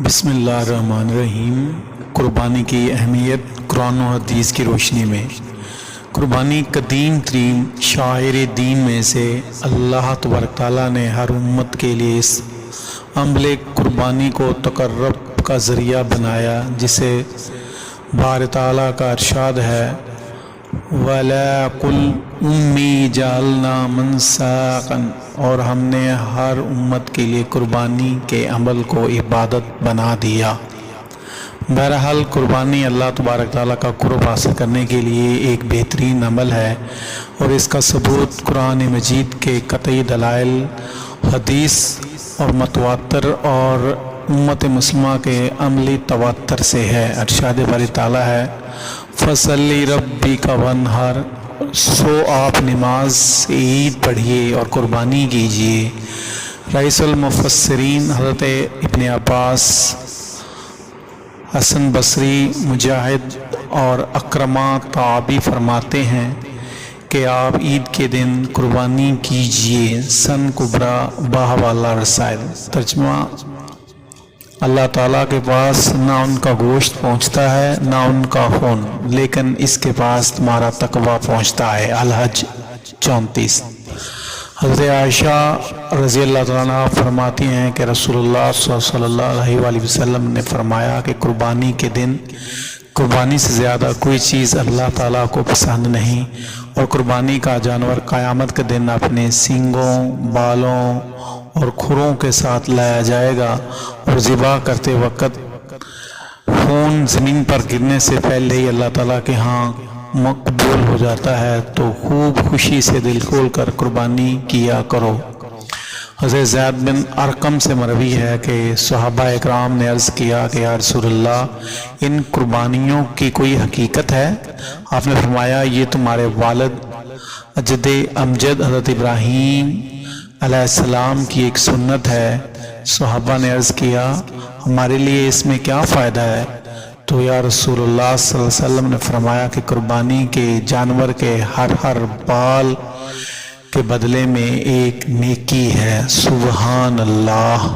بسم اللہ الرحمن الرحیم۔ قربانی کی اہمیت قرآن و حدیث کی روشنی میں۔ قربانی قدیم ترین شعائر دین میں سے اللہ تبارک تعالیٰ نے ہر امت کے لیے اس عمل قربانی کو تقرب کا ذریعہ بنایا، جسے بار تعالیٰ کا ارشاد ہے وَلَا قُلْ أُمِّي جَعَلْنَا مَنْسَاكًا، اور ہم نے ہر امت کے لیے قربانی کے عمل کو عبادت بنا دیا۔ بہرحال قربانی اللہ تبارک تعالیٰ کا قرب حاصل کرنے کے لیے ایک بہترین عمل ہے، اور اس کا ثبوت قرآن مجید کے قطعی دلائل، حدیث اور متواتر اور امت مسلمہ کے عملی تواتر سے ہے۔ ارشاد باری تعالیٰ ہے فَصَلِّ رَبِّكَ وَانْحَرْ، سو آپ نماز عید پڑھیے اور قربانی کیجیے۔ رئیس المفسرین حضرت ابن عباس، حسن بصری، مجاہد اور اکرمہ تابعی فرماتے ہیں کہ آپ عید کے دن قربانی کیجیے۔ سن کبرا باہ والا رسائل۔ ترجمہ: اللہ تعالیٰ کے پاس نہ ان کا گوشت پہنچتا ہے نہ ان کا خون، لیکن اس کے پاس تمہارا تقوی پہنچتا ہے۔ الحج 34۔ حضرت عائشہ رضی اللہ تعالیٰ عنہا فرماتی ہیں کہ رسول اللہ صلی اللہ علیہ وآلہ وسلم نے فرمایا کہ قربانی کے دن قربانی سے زیادہ کوئی چیز اللہ تعالیٰ کو پسند نہیں، اور قربانی کا جانور قیامت کے دن اپنے سینگوں، بالوں اور کھروں کے ساتھ لایا جائے گا، اور ذبح کرتے وقت خون زمین پر گرنے سے پہلے ہی اللہ تعالیٰ کے ہاں مقبول ہو جاتا ہے، تو خوب خوشی سے دل کھول کر قربانی کیا کرو۔ حضرت زید بن ارقم سے مروی ہے کہ صحابہ اکرام نے عرض کیا کہ یا رسول اللہ، ان قربانیوں کی کوئی حقیقت ہے؟ آپ نے فرمایا یہ تمہارے والد اجد امجد حضرت ابراہیم علیہ السلام کی ایک سنت ہے۔ صحابہ نے عرض کیا ہمارے لیے اس میں کیا فائدہ ہے؟ تو یا رسول اللہ صلی اللہ علیہ وسلم نے فرمایا کہ قربانی کے جانور کے ہر بال کے بدلے میں ایک نیکی ہے۔ سبحان اللہ۔